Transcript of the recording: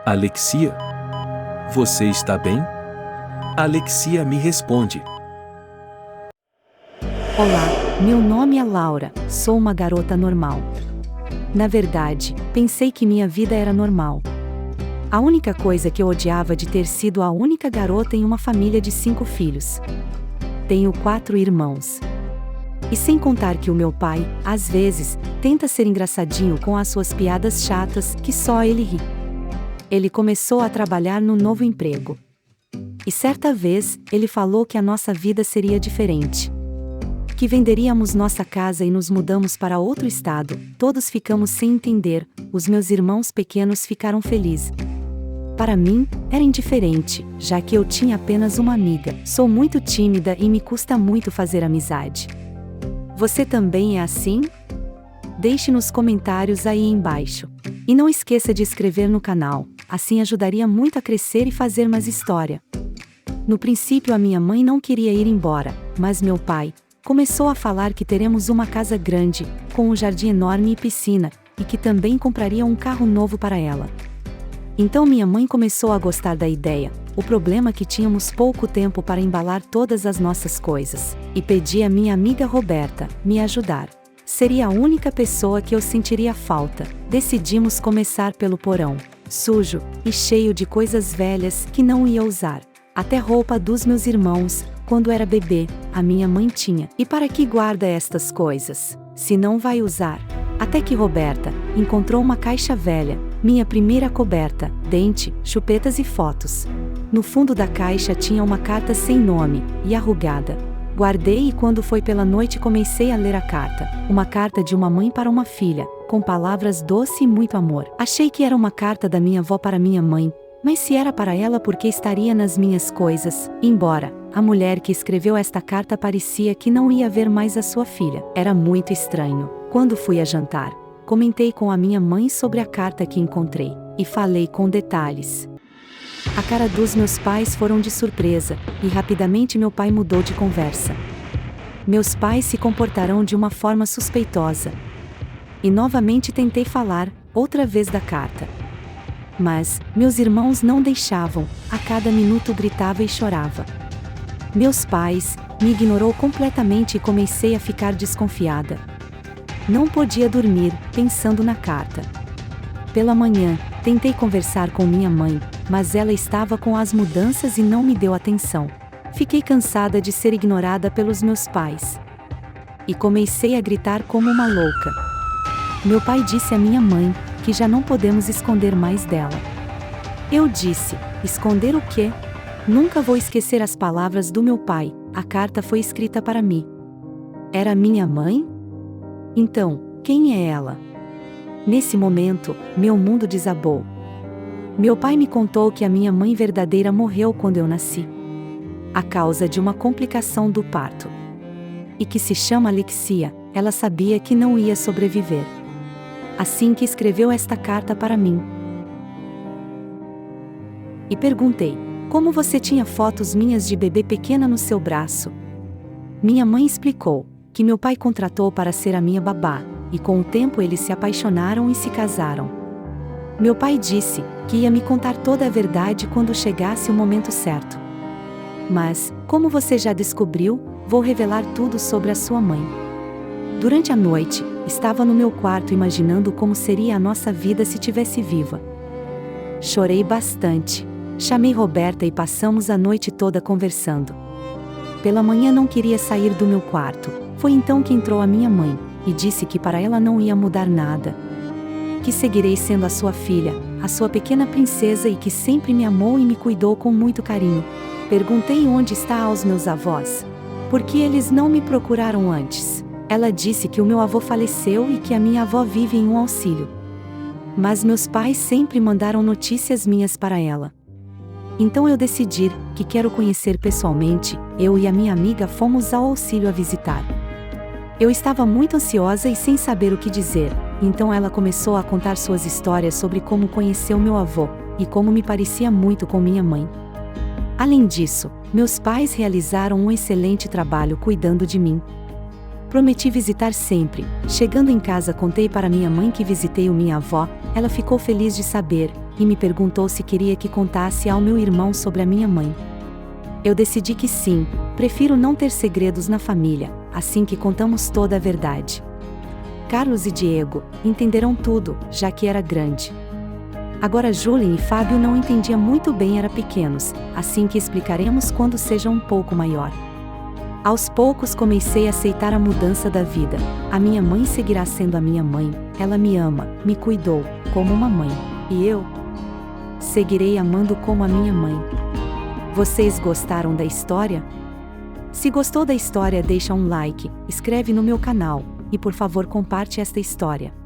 Alexia? Você está bem? Alexia me responde. Olá, meu nome é Laura, sou uma garota normal. Na verdade, pensei que minha vida era normal. A única coisa que eu odiava de ter sido a única garota em uma família de 5 filhos. Tenho 4 irmãos. E sem contar que o meu pai, às vezes, tenta ser engraçadinho com as suas piadas chatas que só ele ri. Ele começou a trabalhar no novo emprego. E certa vez, ele falou que a nossa vida seria diferente. Que venderíamos nossa casa e nos mudamos para outro estado. Todos ficamos sem entender, os meus irmãos pequenos ficaram felizes. Para mim, era indiferente, já que eu tinha apenas uma amiga. Sou muito tímida e me custa muito fazer amizade. Você também é assim? Deixe nos comentários aí embaixo. E não esqueça de inscrever no canal, assim ajudaria muito a crescer e fazer mais história. No princípio a minha mãe não queria ir embora, mas meu pai começou a falar que teremos uma casa grande, com um jardim enorme e piscina, e que também compraria um carro novo para ela. Então minha mãe começou a gostar da ideia. O problema é que tínhamos pouco tempo para embalar todas as nossas coisas, e pedi a minha amiga Roberta me ajudar. Seria a única pessoa que eu sentiria falta. Decidimos começar pelo porão, sujo e cheio de coisas velhas que não ia usar. Até roupa dos meus irmãos, quando era bebê, a minha mãe tinha. E para que guarda estas coisas, se não vai usar? Até que Roberta encontrou uma caixa velha, minha primeira coberta, dente, chupetas e fotos. No fundo da caixa tinha uma carta sem nome, e arrugada. Guardei e quando foi pela noite comecei a ler a carta. Uma carta de uma mãe para uma filha, com palavras doces e muito amor. Achei que era uma carta da minha avó para minha mãe, mas se era para ela porque estaria nas minhas coisas, embora a mulher que escreveu esta carta parecia que não ia ver mais a sua filha. Era muito estranho. Quando fui a jantar, comentei com a minha mãe sobre a carta que encontrei, e falei com detalhes. A cara dos meus pais foram de surpresa, e rapidamente meu pai mudou de conversa. Meus pais se comportarão de uma forma suspeitosa. E novamente tentei falar, outra vez da carta. Mas, meus irmãos não deixavam, a cada minuto gritava e chorava. Meus pais, me ignorou completamente e comecei a ficar desconfiada. Não podia dormir, pensando na carta. Pela manhã, tentei conversar com minha mãe, mas ela estava com as mudanças e não me deu atenção. Fiquei cansada de ser ignorada pelos meus pais. E comecei a gritar como uma louca. Meu pai disse à minha mãe que já não podemos esconder mais dela. Eu disse: esconder o quê? Nunca vou esquecer as palavras do meu pai. A carta foi escrita para mim. Era minha mãe? Então, quem é ela? Nesse momento, meu mundo desabou. Meu pai me contou que a minha mãe verdadeira morreu quando eu nasci, a causa de uma complicação do parto. E que se chama Alexia, ela sabia que não ia sobreviver. Assim que escreveu esta carta para mim. E perguntei: como você tinha fotos minhas de bebê pequena no seu braço? Minha mãe explicou que meu pai contratou para ser a minha babá, e com o tempo eles se apaixonaram e se casaram. Meu pai disse que ia me contar toda a verdade quando chegasse o momento certo. Mas, como você já descobriu, vou revelar tudo sobre a sua mãe. Durante a noite, estava no meu quarto imaginando como seria a nossa vida se tivesse viva. Chorei bastante. Chamei Roberta e passamos a noite toda conversando. Pela manhã não queria sair do meu quarto. Foi então que entrou a minha mãe, e disse que para ela não ia mudar nada. Que seguirei sendo a sua filha, a sua pequena princesa e que sempre me amou e me cuidou com muito carinho. Perguntei onde está os meus avós. Por que eles não me procuraram antes? Ela disse que o meu avô faleceu e que a minha avó vive em um auxílio. Mas meus pais sempre mandaram notícias minhas para ela. Então eu decidi que quero conhecer pessoalmente. Eu e a minha amiga fomos ao auxílio a visitar. Eu estava muito ansiosa e sem saber o que dizer, então ela começou a contar suas histórias sobre como conheceu meu avô, e como me parecia muito com minha mãe. Além disso, meus pais realizaram um excelente trabalho cuidando de mim. Prometi visitar sempre. Chegando em casa contei para minha mãe que visitei minha avó, ela ficou feliz de saber, e me perguntou se queria que contasse ao meu irmão sobre a minha mãe. Eu decidi que sim, prefiro não ter segredos na família, assim que contamos toda a verdade. Carlos e Diego entenderam tudo, já que era grande. Agora Julien e Fábio não entendiam muito bem, eram pequenos, assim que explicaremos quando seja um pouco maior. Aos poucos comecei a aceitar a mudança da vida. A minha mãe seguirá sendo a minha mãe, ela me ama, me cuidou, como uma mãe. E eu seguirei amando como a minha mãe. Vocês gostaram da história? Se gostou da história, deixa um like, inscreve no meu canal, e por favor comparte esta história.